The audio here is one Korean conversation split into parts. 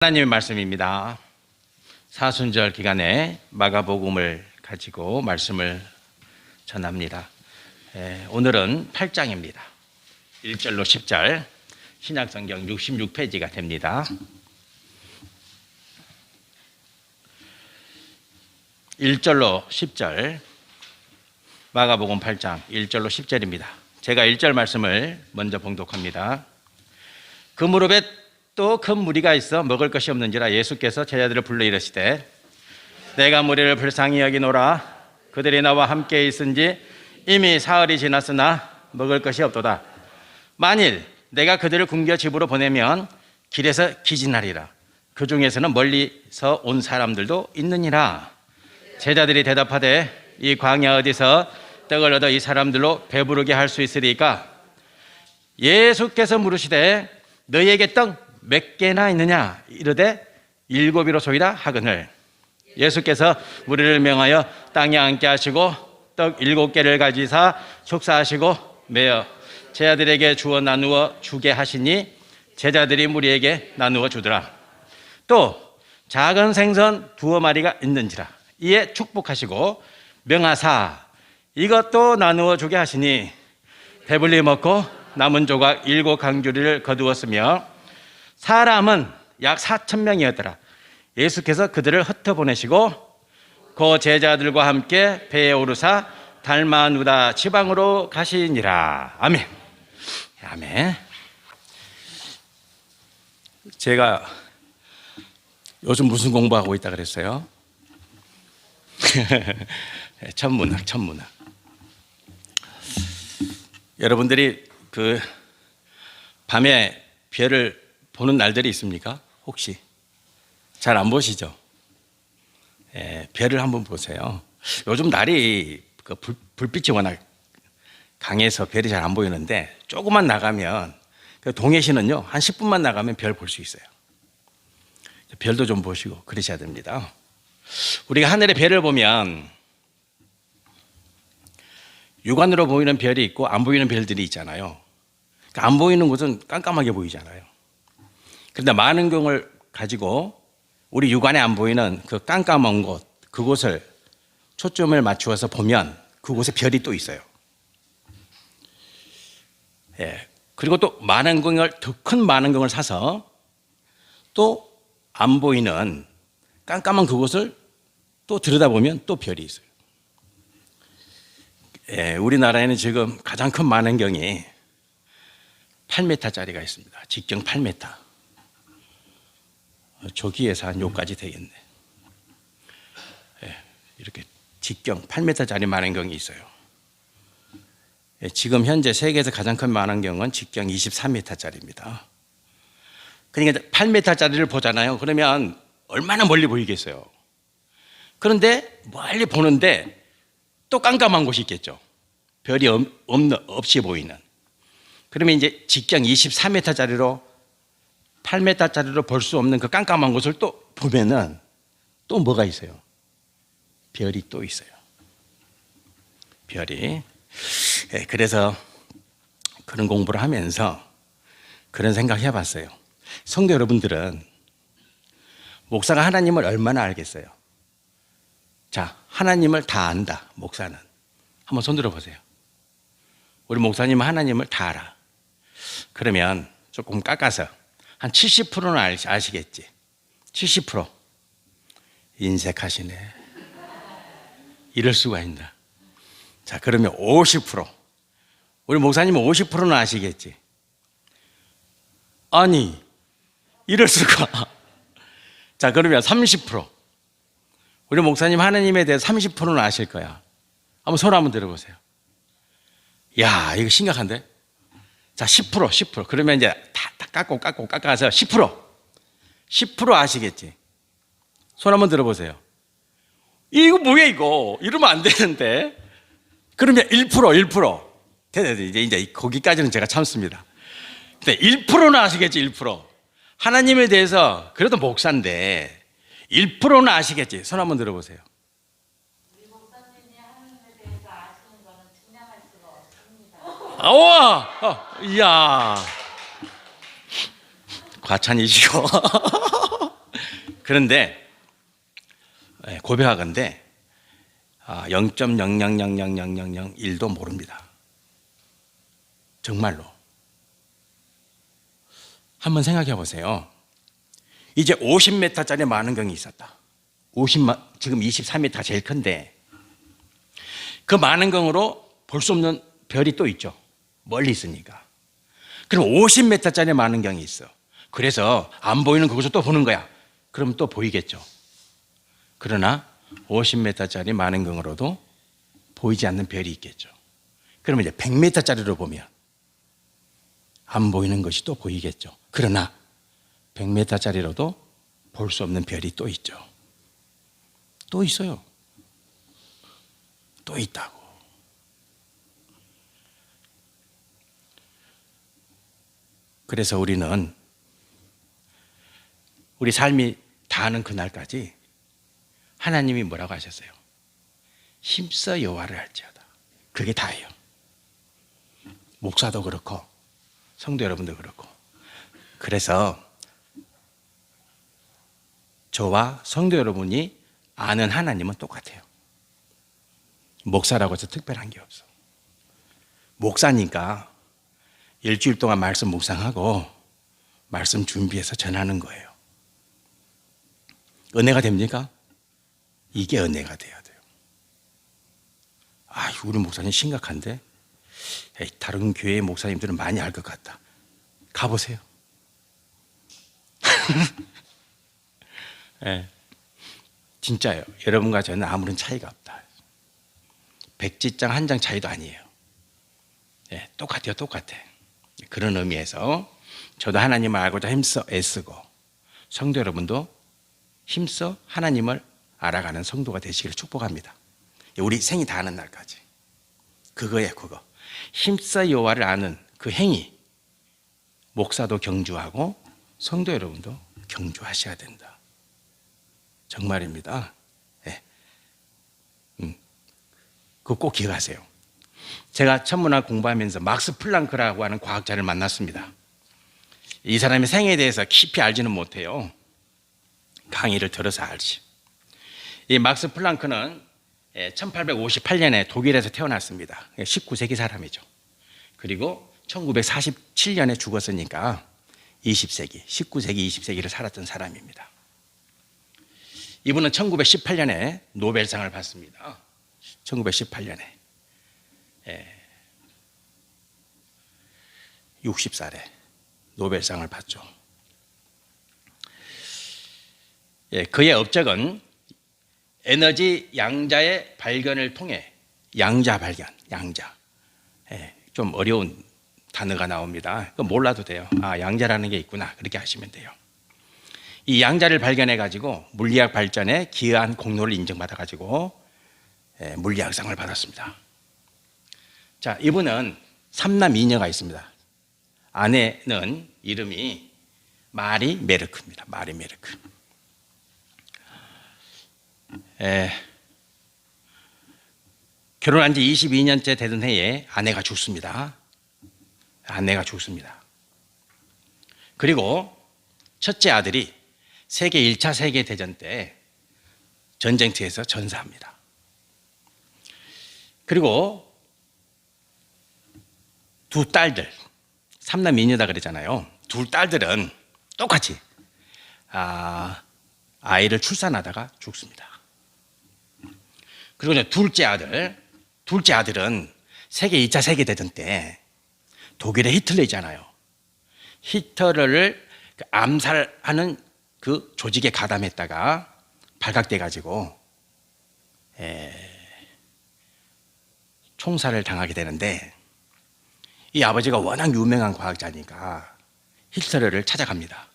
하나님의 말씀입니다. 사순절 기간에 마가복음을 가지고 말씀을 전합니다. 오늘은 8장입니다. 1절로 10절, 신약성경 66페이지가 됩니다. 1절로 10절, 마가복음 8장 1절로 10절입니다. 제가 1절 말씀을 먼저 봉독합니다. 그 무렵에 또 큰 무리가 있어 먹을 것이 없는지라 예수께서 제자들을 불러 이르시되 내가 무리를 불쌍히 여기노라. 그들이 나와 함께 있은지 이미 사흘이 지났으나 먹을 것이 없도다. 만일 내가 그들을 굶겨 집으로 보내면 길에서 기진하리라. 그 중에서는 멀리서 온 사람들도 있느니라. 제자들이 대답하되 이 광야 어디서 떡을 얻어 이 사람들로 배부르게 할 수 있으리까? 예수께서 물으시되 너희에게 떡 몇 개나 있느냐? 이르되 7이로소이다 하거늘. 예수께서 무리를 명하여 땅에 앉게 하시고 떡 7개를 가지사 축사하시고 메어 제자들에게 주어 나누어 주게 하시니 제자들이 무리에게 나누어 주더라. 또 작은 생선 2마리가 있는지라. 이에 축복하시고 명하사 이것도 나누어 주게 하시니 배불리 먹고 남은 조각 7강주리를 거두었으며 사람은 약 4,000명이었더라. 예수께서 그들을 흩어보내시고 그 제자들과 함께 배에 오르사 달마누다 지방으로 가시니라. 아멘. 아멘. 제가 요즘 무슨 공부하고 있다 그랬어요? 천문학. 여러분들이 그 밤에 별을 보는 날들이 있습니까? 혹시 잘 안 보시죠? 별을 한번 보세요. 요즘 날이 그 불빛이 워낙 강해서 별이 잘 안 보이는데 조금만 나가면 그 동해시는요 한 10분만 나가면 별 볼 수 있어요. 별도 좀 보시고 그러셔야 됩니다. 우리가 하늘의 별을 보면 육안으로 보이는 별이 있고 안 보이는 별들이 있잖아요. 그러니까 안 보이는 곳은 깜깜하게 보이잖아요. 그런데 망원경을 가지고 우리 육안에 안 보이는 그 깜깜한 곳, 그곳을 초점을 맞추어서 보면 그곳에 별이 또 있어요. 그리고 또 망원경을, 더 큰 망원경을 사서 또 안 보이는 깜깜한 그곳을 또 들여다보면 또 별이 있어요. 우리나라에는 지금 가장 큰 망원경이 8m짜리가 있습니다. 직경 8m. 저기에서 한 요까지 되겠네. 이렇게 직경 8m짜리 망원경이 있어요. 지금 현재 세계에서 가장 큰 망원경은 직경 24m짜리입니다. 그러니까 8m짜리를 보잖아요. 그러면 얼마나 멀리 보이겠어요. 그런데 멀리 보는데 또 깜깜한 곳이 있겠죠. 별이 없이 보이는. 그러면 이제 직경 24m짜리로 8m짜리로 볼 수 없는 그 깜깜한 곳을 또 보면은 또 뭐가 있어요? 별이 또 있어요. 별이. 그래서 그런 공부를 하면서 그런 생각 해봤어요. 성도 여러분들은 목사가 하나님을 얼마나 알겠어요? 자, 하나님을 다 안다, 목사는. 한번 손 들어보세요. 우리 목사님은 하나님을 다 알아. 그러면 조금 깎아서 한 70%는 아시겠지? 70%. 인색하시네. 이럴 수가 있나? 자, 그러면 50%. 우리 목사님은 50%는 아시겠지? 아니, 이럴 수가. 자, 그러면 30%. 우리 목사님 하나님에 대해 30%는 아실 거야. 한번 손 한번 들어보세요. 야, 이거 심각한데? 자, 10%. 그러면 이제 다 깎아서 10%. 10% 아시겠지? 손 한번 들어보세요. 이거 뭐야, 이거? 이러면 안 되는데. 그러면 1%. 이제 거기까지는 제가 참습니다. 근데 1%는 아시겠지, 1%. 하나님에 대해서 그래도 목사인데 1%는 아시겠지? 손 한번 들어보세요. 우리 목사님이 하나님에 대해서 아시는 거는 증명할 수가 없습니다. 이야. 과찬이시고. 그런데 고백하건대 0.00000001도 모릅니다. 정말로. 한번 생각해 보세요. 이제 50m짜리 만원경이 있었다. 지금 24m가 제일 큰데 그 만원경으로 볼 수 없는 별이 또 있죠. 멀리 있으니까. 그럼 50m짜리 만원경이 있어. 그래서 안 보이는 그곳을 또 보는 거야. 그럼 또 보이겠죠. 그러나 50m짜리 만원경으로도 보이지 않는 별이 있겠죠. 그러면 이제 100m짜리로 보면 안 보이는 것이 또 보이겠죠. 그러나 100m짜리로도 볼 수 없는 별이 또 있죠. 또 있어요. 또 있다고. 그래서 우리는 우리 삶이 다하는 그날까지 하나님이 뭐라고 하셨어요? 힘써 여호와를 할지어다. 그게 다예요. 목사도 그렇고 성도 여러분도 그렇고. 그래서 저와 성도 여러분이 아는 하나님은 똑같아요. 목사라고 해서 특별한 게 없어. 목사니까 일주일 동안 말씀 묵상하고 말씀 준비해서 전하는 거예요. 은혜가 됩니까? 이게 은혜가 돼야 돼요. 우리 목사님 심각한데? 다른 교회 목사님들은 많이 알 것 같다. 가보세요. 네, 진짜요. 여러분과 저는 아무런 차이가 없다. 백지장 한 장 차이도 아니에요. 네, 똑같아요. 똑같아. 그런 의미에서 저도 하나님을 알고자 힘써 애쓰고 성도 여러분도 힘써 하나님을 알아가는 성도가 되시기를 축복합니다. 우리 생이 다하는 날까지. 그거예요. 그거. 힘써 여호와를 아는 그 행위, 목사도 경주하고 성도 여러분도 경주하셔야 된다. 정말입니다. 네. 그거 꼭 기억하세요. 제가 천문학 공부하면서 막스 플랑크라고 하는 과학자를 만났습니다. 이 사람의 생에 대해서 깊이 알지는 못해요. 강의를 들어서 알지. 이 막스 플랑크는 1858년에 독일에서 태어났습니다. 19세기 사람이죠. 그리고 1947년에 죽었으니까 20세기, 19세기, 20세기를 살았던 사람입니다. 이분은 1918년에 노벨상을 받습니다. 1918년에 60살에 노벨상을 받죠. 그의 업적은 에너지 양자의 발견을 통해 양자 발견, 양자. 좀 어려운 단어가 나옵니다. 그거 몰라도 돼요. 양자라는 게 있구나. 그렇게 하시면 돼요. 이 양자를 발견해 가지고 물리학 발전에 기여한 공로를 인정받아 가지고 물리학상을 받았습니다. 자, 이분은 3남 2녀가 있습니다. 아내는 이름이 마리 메르크입니다. 마리 메르크. 결혼한 지 22년째 되던 해에 아내가 죽습니다. 아내가 죽습니다. 그리고 첫째 아들이 세계 1차 세계대전 때 전쟁터에서 전사합니다. 그리고 두 딸들, 3남 2녀다 그랬잖아요. 두 딸들은 똑같이 아이를 출산하다가 죽습니다. 그리고 이제 둘째 아들은 세계 2차 세계대전 때 독일의 히틀러잖아요. 히틀러를 암살하는 그 조직에 가담했다가 발각돼 가지고 총살을 당하게 되는데, 이 아버지가 워낙 유명한 과학자니까 히틀러를 찾아갑니다.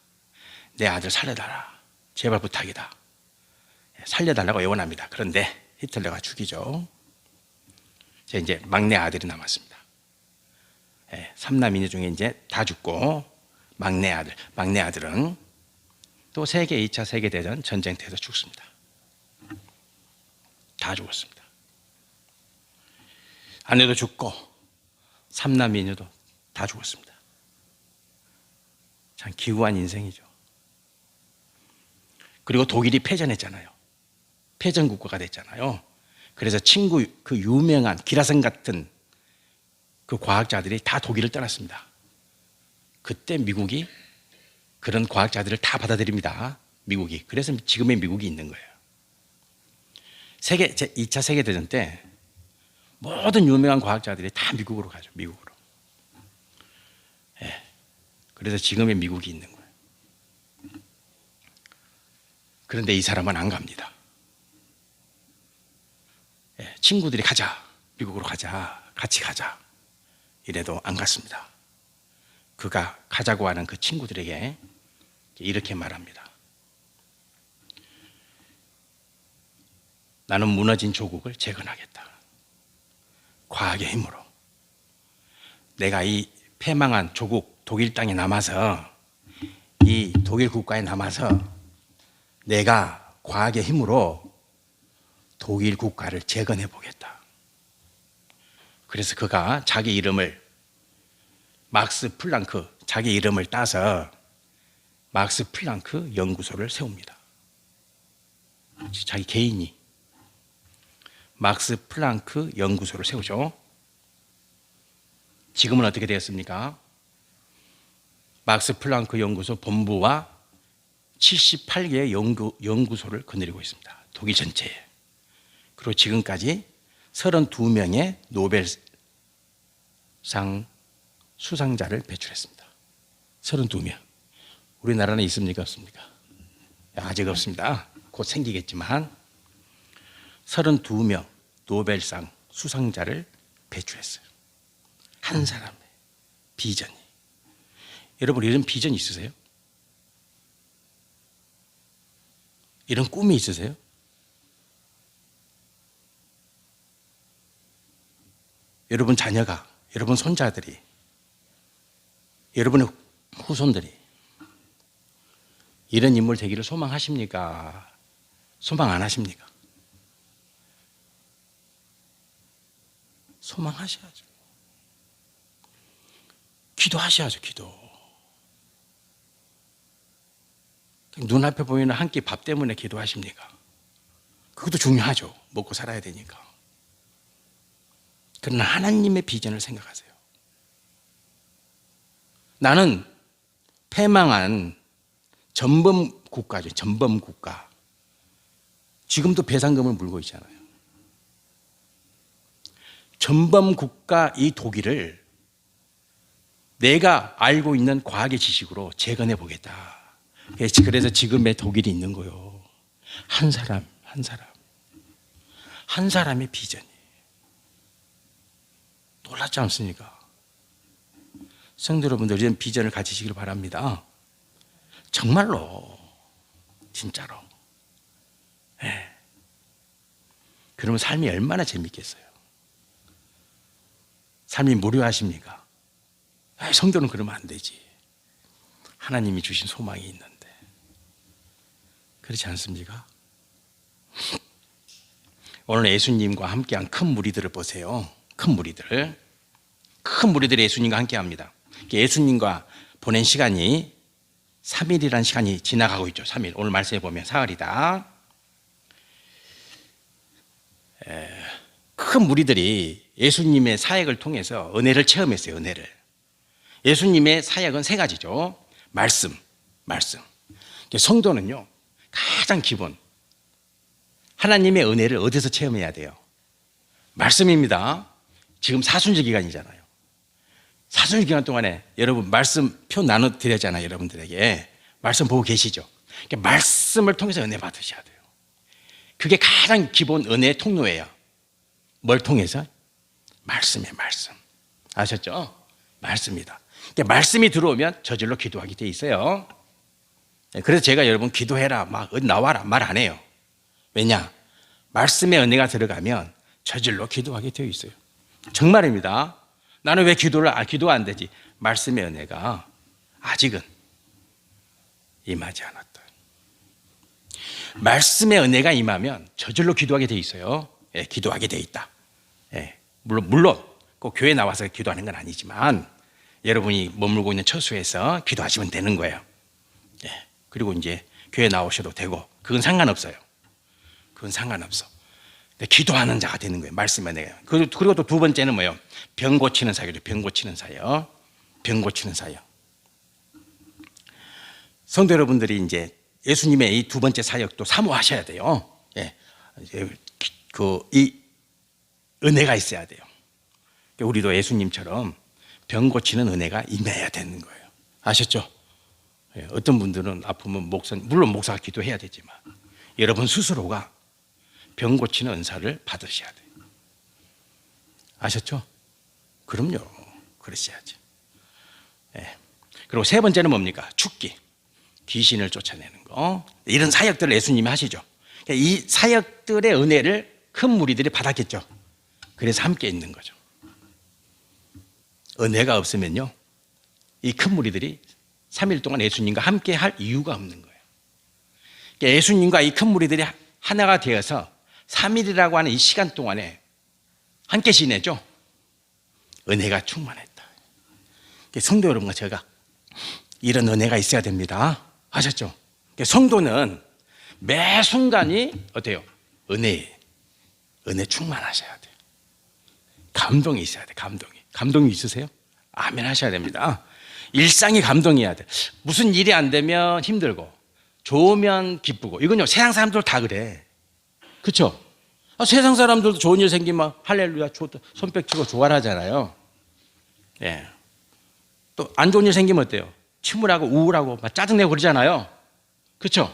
내 아들 살려달라. 제발 부탁이다. 살려달라고 애원합니다. 그런데 히틀러가 죽이죠. 이제 막내 아들이 남았습니다. 3남 2녀 중에 이제 다 죽고 막내 아들은 또 세계 2차 세계대전 전쟁터에서 죽습니다. 다 죽었습니다. 아내도 죽고 3남 2녀도 다 죽었습니다. 참 기구한 인생이죠. 그리고 독일이 패전했잖아요. 패전 국가가 됐잖아요. 그래서 친구 그 유명한 기라성 같은 그 과학자들이 다 독일을 떠났습니다. 그때 미국이 그런 과학자들을 다 받아들입니다. 미국이. 그래서 지금의 미국이 있는 거예요. 2차 세계대전 때 모든 유명한 과학자들이 다 미국으로 가죠. 미국으로. 예. 그래서 지금의 미국이 있는 거예요. 그런데 이 사람은 안 갑니다. 예. 친구들이 가자. 미국으로 가자. 같이 가자. 이래도 안 갔습니다. 그가 가자고 하는 그 친구들에게 이렇게 말합니다. 나는 무너진 조국을 재건하겠다. 과학의 힘으로. 내가 이 패망한 조국 독일 땅에 남아서 이 독일 국가에 남아서 내가 과학의 힘으로 독일 국가를 재건해 보겠다. 그래서 그가 자기 이름을 막스 플랑크, 자기 이름을 따서 막스 플랑크 연구소를 세웁니다. 자기 개인이 막스 플랑크 연구소를 세우죠. 지금은 어떻게 되었습니까? 막스 플랑크 연구소 본부와 78개의 연구소를 거느리고 있습니다. 독일 전체에. 그리고 지금까지 32명의 노벨상 수상자를 배출했습니다. 32명. 우리나라는 있습니까? 없습니까? 아직 없습니다. 곧 생기겠지만 32명 노벨상 수상자를 배출했어요. 한 사람의 비전이. 여러분 이런 비전 있으세요? 이런 꿈이 있으세요? 여러분 자녀가, 여러분 손자들이, 여러분의 후손들이 이런 인물 되기를 소망하십니까? 소망 안 하십니까? 소망하셔야죠. 기도하셔야죠, 기도. 눈앞에 보이는 한 끼 밥 때문에 기도하십니까? 그것도 중요하죠. 먹고 살아야 되니까. 그러나 하나님의 비전을 생각하세요. 나는 패망한 전범 국가죠. 전범 국가. 지금도 배상금을 물고 있잖아요. 전범 국가 이 독일을 내가 알고 있는 과학의 지식으로 재건해 보겠다. 그래서 지금의 독일이 있는 거예요. 한 사람, 한 사람. 한 사람의 비전이. 놀랍지 않습니까? 성도 여러분들, 이런 비전을 가지시길 바랍니다. 정말로, 진짜로. 네. 그러면 삶이 얼마나 재밌겠어요? 삶이 무료하십니까? 성도는 그러면 안 되지. 하나님이 주신 소망이 있는데. 그렇지 않습니까? 오늘 예수님과 함께한 큰 무리들을 보세요. 큰 무리들. 큰 무리들이 예수님과 함께합니다. 예수님과 보낸 시간이 3일이라는 시간이 지나가고 있죠. 3일. 오늘 말씀해 보면 사흘이다. 큰 무리들이 예수님의 사역을 통해서 은혜를 체험했어요. 은혜를. 예수님의 사역은 세 가지죠. 말씀. 성도는요, 가장 기본 하나님의 은혜를 어디서 체험해야 돼요? 말씀입니다. 지금 사순절 기간이잖아요. 사순절 기간 동안에 여러분 말씀표 나눠드렸잖아요. 여러분들에게 말씀 보고 계시죠? 그러니까 말씀을 통해서 은혜 받으셔야 돼요. 그게 가장 기본 은혜의 통로예요. 뭘 통해서? 말씀이에요. 말씀. 아셨죠? 말씀이다. 그러니까 말씀이 들어오면 저절로 기도하게 돼 있어요. 그래서 제가 여러분 기도해라, 막 나와라 말 안 해요. 왜냐? 말씀의 은혜가 들어가면 저절로 기도하게 되어 있어요. 정말입니다. 나는 왜 기도가 안 되지? 말씀의 은혜가 아직은 임하지 않았다. 말씀의 은혜가 임하면 저절로 기도하게 되어 있어요. 예, 기도하게 되어 있다. 예, 물론 꼭 교회 나와서 기도하는 건 아니지만 여러분이 머물고 있는 처소에서 기도하시면 되는 거예요. 예, 그리고 이제 교회 나오셔도 되고 그건 상관없어요. 그건 상관없어. 근데 기도하는 자가 되는 거예요. 말씀의 은혜가. 그리고 또 두 번째는 뭐예요? 병 고치는 사역이죠. 병 고치는 사역. 병 고치는 사역. 성도 여러분들이 이제 예수님의 이 두 번째 사역도 사모하셔야 돼요. 예. 이 은혜가 있어야 돼요. 우리도 예수님처럼 병 고치는 은혜가 임해야 되는 거예요. 아셨죠? 예. 어떤 분들은 아프면 물론 목사가 기도해야 되지만 여러분 스스로가 병 고치는 은사를 받으셔야 돼요. 아셨죠? 그럼요. 그러셔야죠. 예. 그리고 세 번째는 뭡니까? 축기. 귀신을 쫓아내는 거. 이런 사역들을 예수님이 하시죠. 이 사역들의 은혜를 큰 무리들이 받았겠죠. 그래서 함께 있는 거죠. 은혜가 없으면요, 이 큰 무리들이 3일 동안 예수님과 함께 할 이유가 없는 거예요. 예수님과 이 큰 무리들이 하나가 되어서 3일이라고 하는 이 시간 동안에 함께 지내죠. 은혜가 충만했다. 성도 여러분과 제가 이런 은혜가 있어야 됩니다. 아셨죠? 성도는 매 순간이 어때요? 은혜 충만하셔야 돼요. 감동이 있어야 돼요. 감동이 있으세요? 아멘 하셔야 됩니다. 일상이 감동이어야 돼요. 무슨 일이 안 되면 힘들고 좋으면 기쁘고, 이건요 세상 사람들 다 그래. 그렇죠? 세상 사람들도 좋은 일 생기면 할렐루야 손뼉 치고 좋아라 하잖아요. 예. 또 안 좋은 일 생기면 어때요? 침울하고 우울하고 막 짜증내고 그러잖아요. 그렇죠?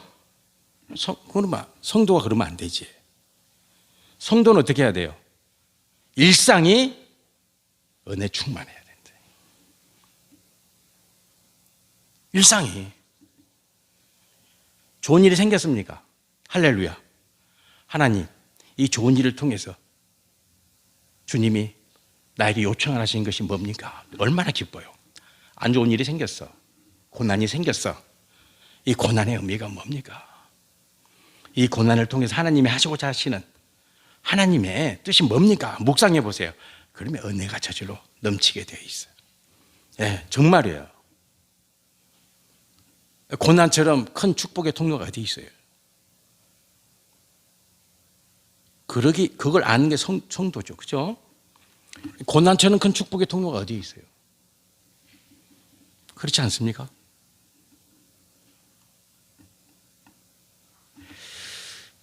그러면 성도가 그러면 안 되지. 성도는 어떻게 해야 돼요? 일상이 은혜 충만해야 된다. 일상이 좋은 일이 생겼습니까? 할렐루야. 하나님, 이 좋은 일을 통해서 주님이 나에게 요청을 하신 것이 뭡니까? 얼마나 기뻐요. 안 좋은 일이 생겼어. 고난이 생겼어. 이 고난의 의미가 뭡니까? 이 고난을 통해서 하나님이 하시고자 하시는 하나님의 뜻이 뭡니까? 묵상해 보세요. 그러면 은혜가 저절로 넘치게 되어 있어요. 예, 정말이에요. 고난처럼 큰 축복의 통로가 어디 있어요? 그걸 아는 게 성도죠. 그죠? 고난처럼 큰 축복의 통로가 어디 있어요? 그렇지 않습니까?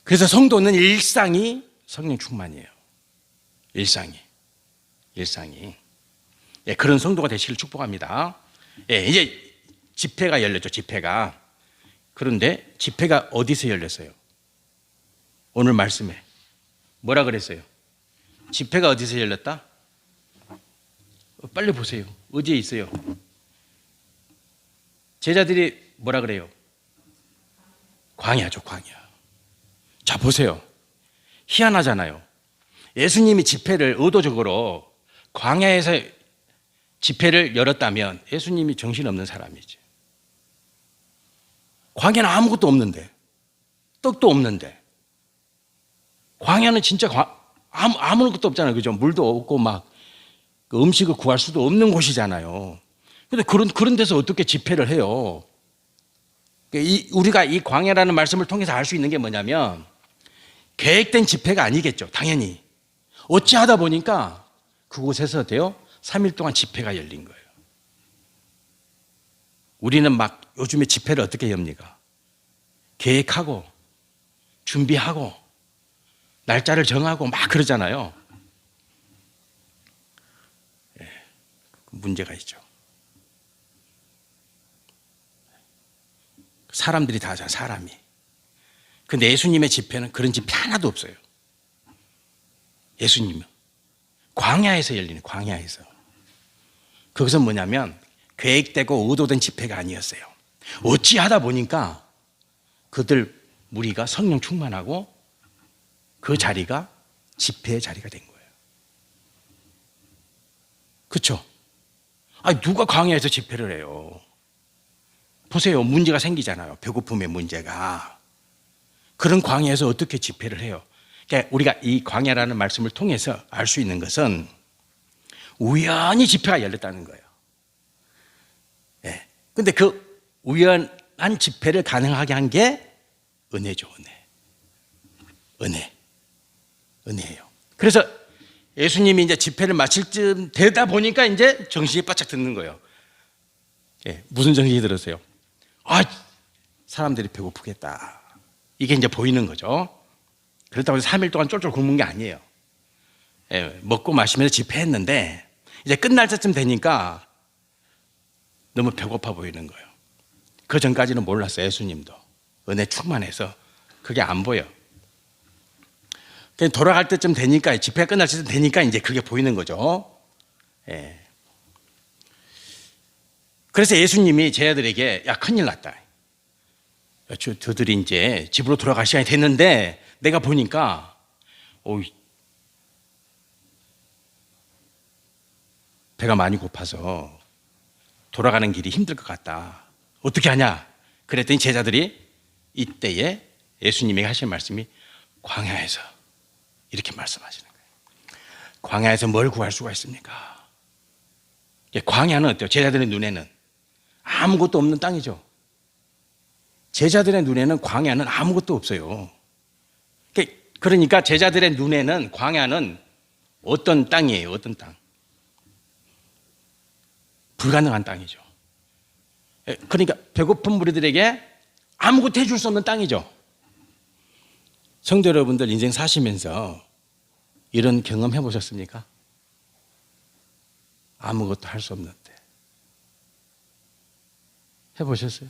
그래서 성도는 일상이 성령 충만이에요. 일상이. 예, 그런 성도가 되시길 축복합니다. 예, 이제 집회가 열렸죠. 집회가. 그런데 집회가 어디서 열렸어요? 오늘 말씀에 뭐라 그랬어요? 집회가 어디서 열렸다? 빨리 보세요. 어디에 있어요? 제자들이 뭐라 그래요? 광야죠, 광야. 자, 보세요. 희한하잖아요. 예수님이 집회를 의도적으로 광야에서 집회를 열었다면 예수님이 정신없는 사람이지. 광야는 아무것도 없는데, 떡도 없는데, 광야는 진짜 아무것도 없잖아요. 그죠? 물도 없고 막 음식을 구할 수도 없는 곳이잖아요. 근데 그런 데서 어떻게 집회를 해요? 우리가 이 광야라는 말씀을 통해서 알 수 있는 게 뭐냐면 계획된 집회가 아니겠죠. 당연히. 어찌하다 보니까 그곳에서 3일 동안 집회가 열린 거예요. 우리는 막 요즘에 집회를 어떻게 엽니까? 계획하고 준비하고 날짜를 정하고 막 그러잖아요. 예, 문제가 있죠. 사람들이 다 하잖아요. 사람이. 근데 예수님의 집회는 그런 집회 하나도 없어요. 예수님은 광야에서 열리는, 광야에서. 그것은 뭐냐면 계획되고 의도된 집회가 아니었어요. 어찌하다 보니까 그들 무리가 성령 충만하고 그 자리가 집회의 자리가 된 거예요. 그렇죠? 아니, 누가 광야에서 집회를 해요? 보세요. 문제가 생기잖아요. 배고픔의 문제가. 그런 광야에서 어떻게 집회를 해요? 그러니까 우리가 이 광야라는 말씀을 통해서 알 수 있는 것은 우연히 집회가 열렸다는 거예요. 예. 근데 그 우연한 집회를 가능하게 한 게 은혜죠, 은혜예요. 그래서 예수님이 이제 집회를 마칠 쯤 되다 보니까 이제 정신이 바짝 드는 거예요. 예, 무슨 정신이 들었어요? 아, 사람들이 배고프겠다. 이게 이제 보이는 거죠. 그렇다고 해서 3일 동안 쫄쫄 굶은 게 아니에요. 예, 먹고 마시면서 집회했는데 이제 끝날 때쯤 되니까 너무 배고파 보이는 거예요. 그 전까지는 몰랐어요. 예수님도 은혜 충만해서 그게 안 보여. 돌아갈 때쯤 되니까, 집회가 끝날 때쯤 되니까 이제 그게 보이는 거죠. 예. 그래서 예수님이 제자들에게 야, 큰일 났다. 저들이 이제 집으로 돌아갈 시간이 됐는데 내가 보니까 배가 많이 고파서 돌아가는 길이 힘들 것 같다. 어떻게 하냐? 그랬더니 제자들이 이때에 예수님에게 하신 말씀이 광야에서 이렇게 말씀하시는 거예요. 광야에서 뭘 구할 수가 있습니까? 광야는 어때요? 제자들의 눈에는 아무것도 없는 땅이죠. 제자들의 눈에는 광야는 아무것도 없어요. 그러니까 제자들의 눈에는 광야는 어떤 땅이에요? 어떤 땅? 불가능한 땅이죠. 그러니까 배고픈 무리들에게 아무것도 해줄 수 없는 땅이죠. 성도 여러분들 인생 사시면서 이런 경험 해보셨습니까? 아무것도 할 수 없는데 해보셨어요?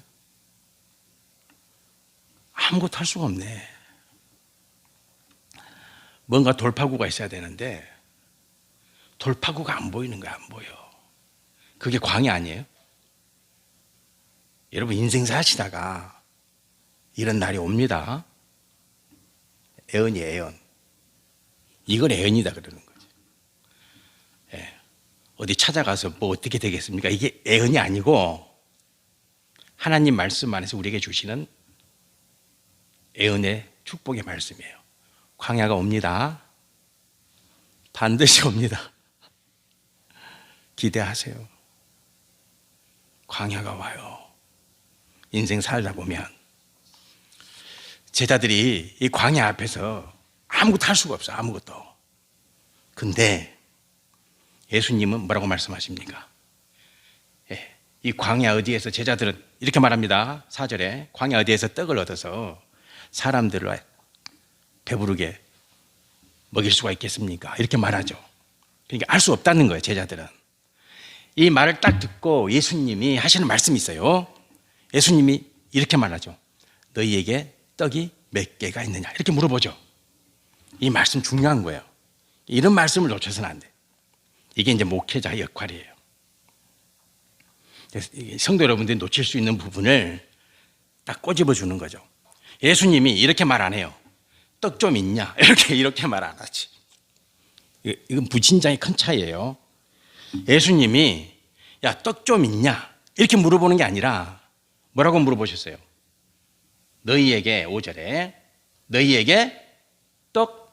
아무것도 할 수가 없네. 뭔가 돌파구가 있어야 되는데 돌파구가 안 보이는 거야. 안 보여. 그게 광야 아니에요? 여러분 인생 사시다가 이런 날이 옵니다. 애언이 애언. 이걸 애언이다 그러는 거죠. 예. 어디 찾아가서 뭐 어떻게 되겠습니까? 이게 애언이 아니고 하나님 말씀 안에서 우리에게 주시는 애언의 축복의 말씀이에요. 광야가 옵니다. 반드시 옵니다. 기대하세요. 광야가 와요. 인생 살다 보면 제자들이 이 광야 앞에서 아무것도 할 수가 없어. 아무것도. 근데 예수님은 뭐라고 말씀하십니까? 예, 이 광야 어디에서 제자들은 이렇게 말합니다. 4절에 광야 어디에서 떡을 얻어서 사람들을 배부르게 먹일 수가 있겠습니까? 이렇게 말하죠. 그러니까 알 수 없다는 거예요. 제자들은. 이 말을 딱 듣고 예수님이 하시는 말씀이 있어요. 예수님이 이렇게 말하죠. 너희에게 떡이 몇 개가 있느냐? 이렇게 물어보죠. 이 말씀 중요한 거예요. 이런 말씀을 놓쳐서는 안 돼. 이게 이제 목회자의 역할이에요. 성도 여러분들이 놓칠 수 있는 부분을 딱 꼬집어 주는 거죠. 예수님이 이렇게 말 안 해요. 떡 좀 있냐? 이렇게 말 안 하지. 이건 부진장의 큰 차이예요. 예수님이 야, 떡 좀 있냐? 이렇게 물어보는 게 아니라 뭐라고 물어보셨어요? 너희에게 5절에 너희에게 떡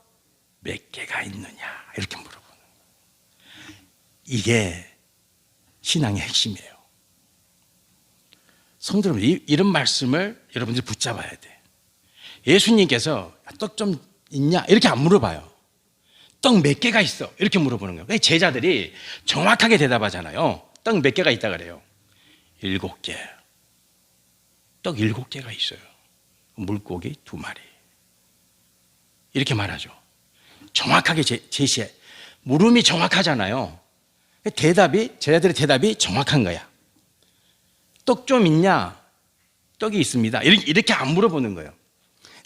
몇 개가 있느냐? 이렇게 물어보는 거예요. 이게 신앙의 핵심이에요. 성도 여러분, 이런 말씀을 여러분들이 붙잡아야 돼. 예수님께서 떡 좀 있냐? 이렇게 안 물어봐요. 떡 몇 개가 있어? 이렇게 물어보는 거예요. 제자들이 정확하게 대답하잖아요. 떡 몇 개가 있다 그래요? 7개. 떡 7개가 있어요. 물고기 2마리. 이렇게 말하죠. 정확하게 제시해. 물음이 정확하잖아요. 제자들의 대답이 정확한 거야. 떡 좀 있냐? 떡이 있습니다. 이렇게 안 물어보는 거예요.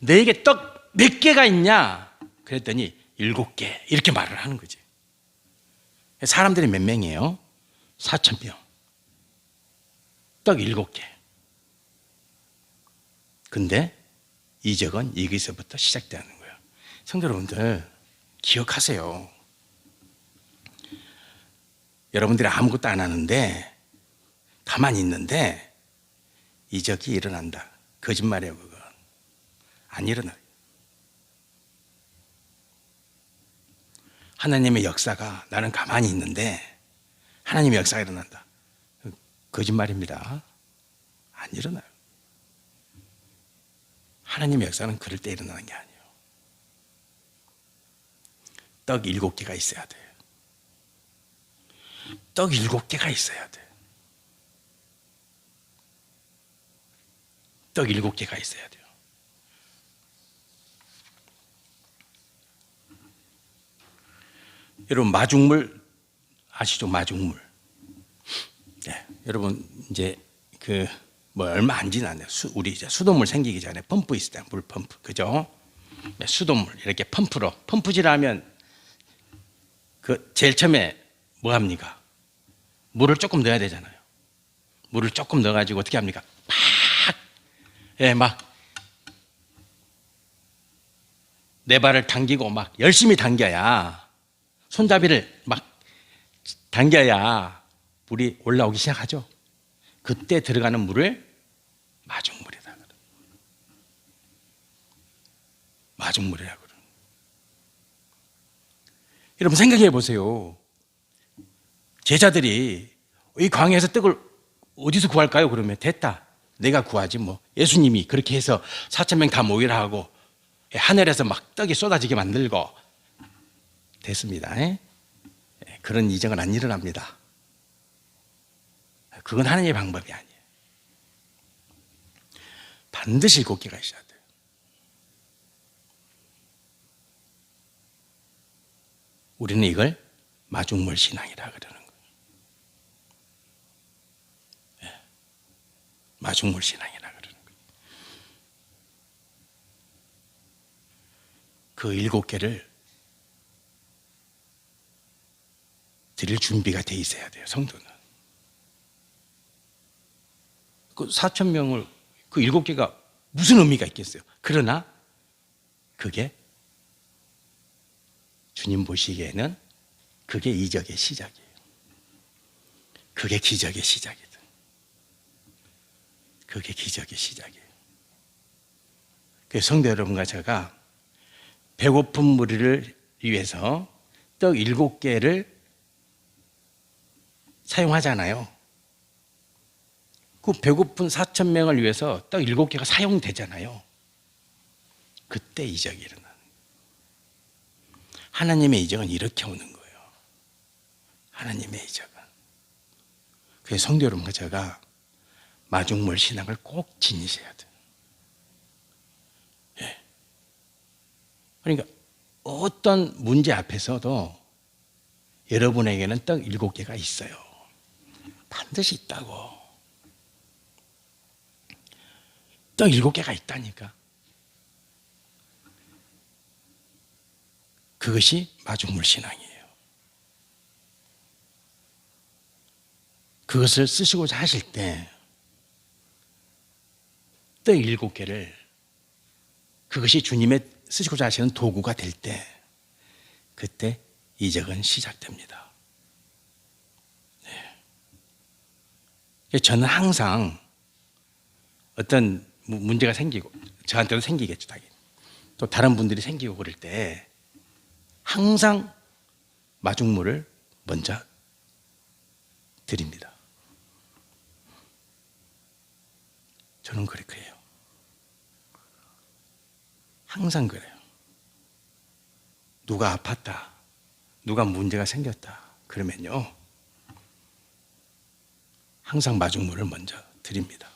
너에게 떡 몇 개가 있냐? 그랬더니 7개. 이렇게 말을 하는 거지. 사람들이 몇 명이에요? 4,000명. 떡 7개. 근데 이적은 여기서부터 시작되는 거예요. 성도 여러분들 기억하세요. 여러분들이 아무것도 안 하는데 가만히 있는데 이적이 일어난다. 거짓말이에요. 그건 안 일어나요. 하나님의 역사가 나는 가만히 있는데 하나님의 역사가 일어난다. 거짓말입니다. 안 일어나요. 하나님의 역사는 그럴 때 일어나는 게 아니에요. 떡 7개가 있어야 돼요. 떡 7개가 있어야 돼요. 떡 7개가 있어야 돼요. 여러분, 마중물 아시죠? 마중물. 네, 여러분 이제 얼마 안 지났네요. 우리 이제 수돗물 생기기 전에 펌프 있을 때 물 펌프, 그죠? 네, 수돗물 이렇게 펌프질하면 제일 처음에 뭐 합니까? 물을 조금 넣어야 되잖아요. 물을 조금 넣어가지고 어떻게 합니까? 막 네 발을 당기고 막 열심히 당겨야, 손잡이를 막 당겨야 물이 올라오기 시작하죠. 그때 들어가는 물을 마중물이다. 마중물이라고 그래요. 여러분 생각해 보세요. 제자들이 이 광야에서 떡을 어디서 구할까요? 그러면 됐다, 내가 구하지 뭐. 예수님이 그렇게 해서 4,000명 다 모이라 하고 하늘에서 막 떡이 쏟아지게 만들고 됐습니다. 그런 이정은 안 일어납니다. 그건 하나님의 방법이 아니에요. 반드시 7개가 있어야 돼요. 우리는 이걸 마중물 신앙이라 그러는 거예요. 마중물 신앙이라 그러는 거예요. 그 7개를 드릴 준비가 돼 있어야 돼요, 성도는. 그 4,000명을 그 7개가 무슨 의미가 있겠어요? 그러나 그게 주님 보시기에는 그게 이적의 시작이에요. 그게 기적의 시작이다. 그게 기적의 시작이에요. 그래서 성도 여러분과 제가 배고픈 무리를 위해서 떡 7개를 사용하잖아요. 그 배고픈 4,000명을 위해서 떡 7개가 사용되잖아요. 그때 이적이 일어나는 거예요. 하나님의 이적은 이렇게 오는 거예요. 하나님의 이적은. 그래서 성도 여러분과 제가 마중물 신앙을 꼭 지니셔야 돼요. 예. 그러니까 어떤 문제 앞에서도 여러분에게는 떡 7개가 있어요. 반드시 있다고. 떡 7개가 있다니까. 그것이 마중물 신앙이에요. 그것을 쓰시고자 하실 때 떡 7개를, 그것이 주님의 쓰시고자 하시는 도구가 될 때, 그때 이적은 시작됩니다. 네. 저는 항상 어떤 문제가 생기고, 저한테도 생기겠죠, 당연히. 또 다른 분들이 생기고 그럴 때 항상 마중물을 먼저 드립니다. 저는 그렇게 해요. 항상 그래요. 누가 아팠다, 누가 문제가 생겼다 그러면요, 항상 마중물을 먼저 드립니다.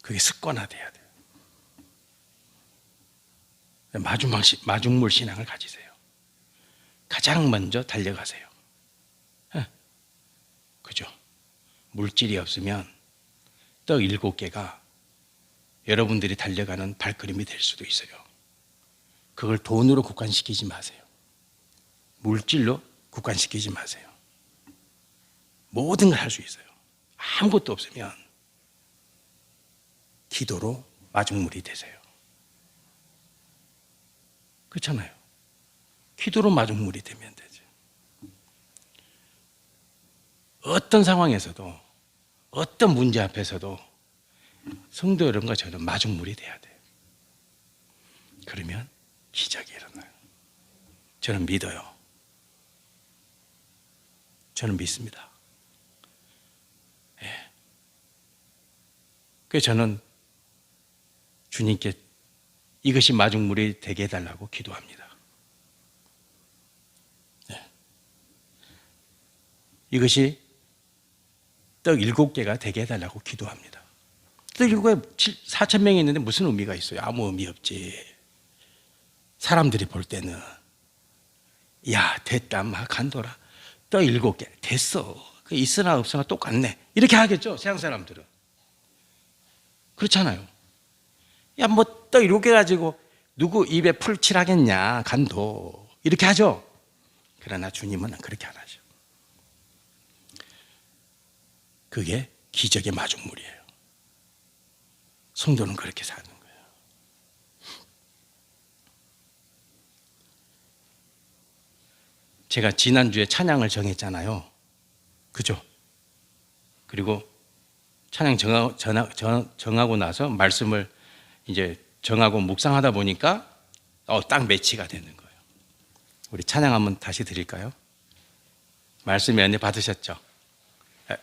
그게 습관화돼야 돼요. 마중물 신앙을 가지세요. 가장 먼저 달려가세요. 그죠? 물질이 없으면 떡 7개가 여러분들이 달려가는 발걸음이 될 수도 있어요. 그걸 돈으로 국한시키지 마세요. 물질로 국한시키지 마세요. 모든 걸 할 수 있어요. 아무것도 없으면 기도로 마중물이 되세요. 그렇잖아요. 기도로 마중물이 되면 되죠. 어떤 상황에서도, 어떤 문제 앞에서도 성도 여러분과 저는 마중물이 돼야 돼요. 그러면 기적이 일어나요. 저는 믿어요. 저는 믿습니다. 예. 그래서 저는 주님께 이것이 마중물이 되게 해달라고 기도합니다. 네. 이것이 떡 7개가 되게 해달라고 기도합니다. 떡 7개 4천 명이 있는데 무슨 의미가 있어요? 아무 의미 없지. 사람들이 볼 때는 야 됐다 막 간도라 떡 7개 됐어. 있으나 없으나 똑같네 이렇게 하겠죠 세상 사람들은. 그렇잖아요. 야 뭐 떡 7개 가지고 누구 입에 풀 칠하겠냐 간도 이렇게 하죠. 그러나 주님은 그렇게 안 하죠. 그게 기적의 마중물이에요. 성도는 그렇게 사는 거예요. 제가 지난주에 찬양을 정했잖아요. 그죠? 그리고 찬양 정하고 나서 말씀을 이제 정하고 묵상하다 보니까 딱 매치가 되는 거예요. 우리 찬양 한번 다시 드릴까요? 말씀에 은혜 받으셨죠?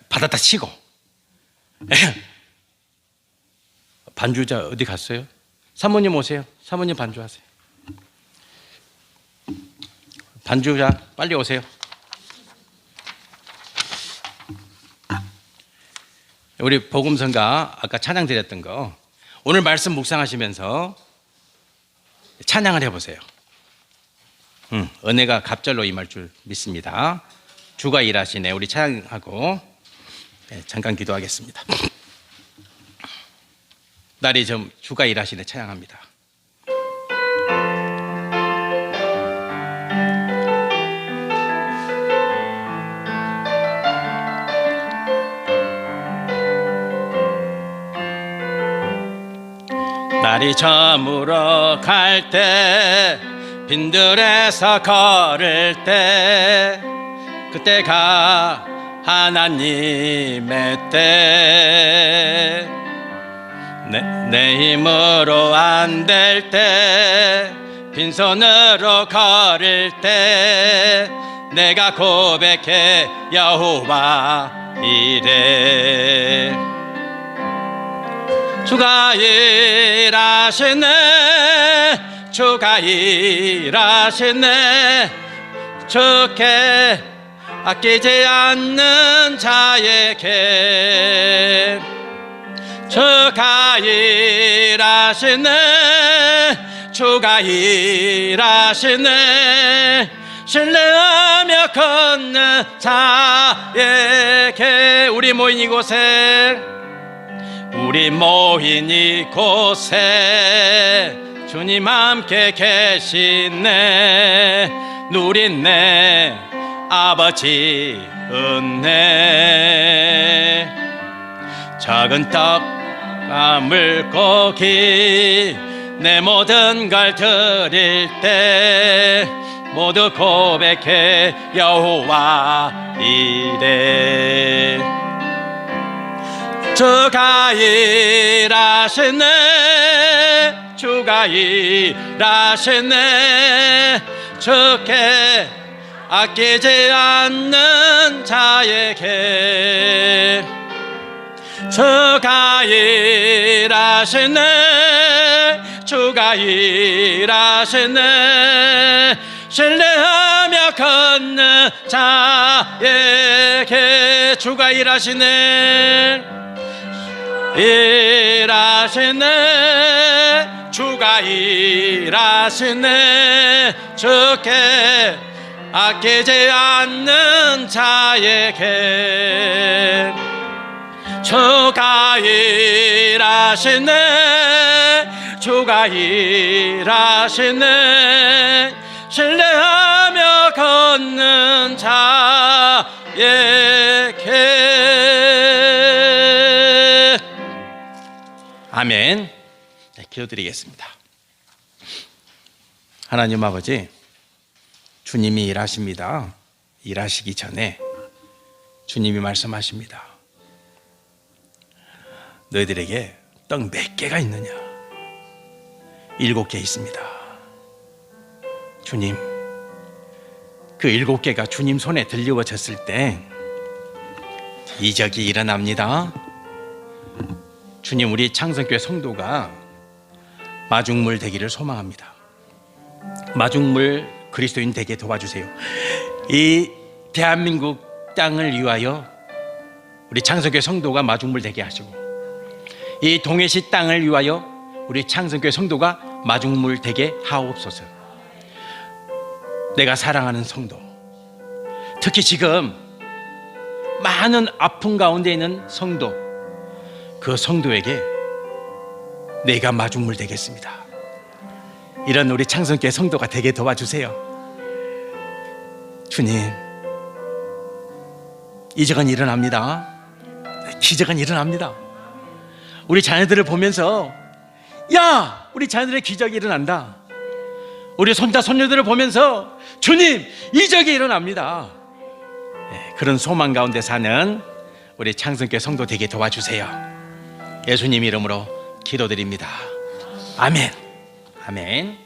받았다 치고 반주자 어디 갔어요? 사모님 오세요. 사모님 반주하세요. 반주자 빨리 오세요. 우리 복음성가 아까 찬양 드렸던 거 오늘 말씀 묵상하시면서 찬양을 해보세요. 은혜가 갑절로 임할 줄 믿습니다. 주가 일하시네. 우리 찬양하고 잠깐 기도하겠습니다. 날이 좀 주가 일하시네 찬양합니다. 날이 저물어 갈 때 빈들에서 걸을 때 그때가 하나님의 때 내 힘으로 안 될 때 빈손으로 걸을 때 내가 고백해 여호와 이래 주가 일하시네 주가 일하시네 주께 아끼지 않는 자에게 주가 일하시네 주가 일하시네 신뢰하며 걷는 자에게 우리 모인 이곳에 주님 함께 계시네 누린네 아버지 은혜 작은 떡과 물고기 내 모든 걸 드릴 때 모두 고백해 여호와 이래 주가 일하시네 주가 일하시네 주께 아끼지 않는 자에게 주가 일하시네 주가 일하시네 신뢰하며 걷는 자에게 주가 일하시네 일하시네 주가 일하시네 주께 아끼지 않는 자에게 주가 일하시네 주가 일하시네 신뢰하며 걷는 자에게 아멘. 네, 기도드리겠습니다. 하나님 아버지 주님이 일하십니다. 일하시기 전에 주님이 말씀하십니다. 너희들에게 떡 몇 개가 있느냐? 7개 있습니다. 주님, 그 7개가 주님 손에 들려워졌을 때 이적이 일어납니다. 주님, 우리 창성교회 성도가 마중물 되기를 소망합니다. 마중물 그리스도인 되게 도와주세요. 이 대한민국 땅을 위하여 우리 창성교회 성도가 마중물 되게 하시고, 이 동해시 땅을 위하여 우리 창성교회 성도가 마중물 되게 하옵소서. 내가 사랑하는 성도, 특히 지금 많은 아픔 가운데 있는 성도, 그 성도에게 내가 마중물 되겠습니다. 이런 우리 창성교회 성도가 되게 도와주세요. 주님, 이적은 일어납니다. 기적은 일어납니다. 우리 자녀들을 보면서, 야, 우리 자녀들의 기적이 일어난다. 우리 손자 손녀들을 보면서, 주님, 이적이 일어납니다. 그런 소망 가운데 사는 우리 창성교회 성도 되게 도와주세요. 예수님 이름으로 기도드립니다. 아멘. 아멘.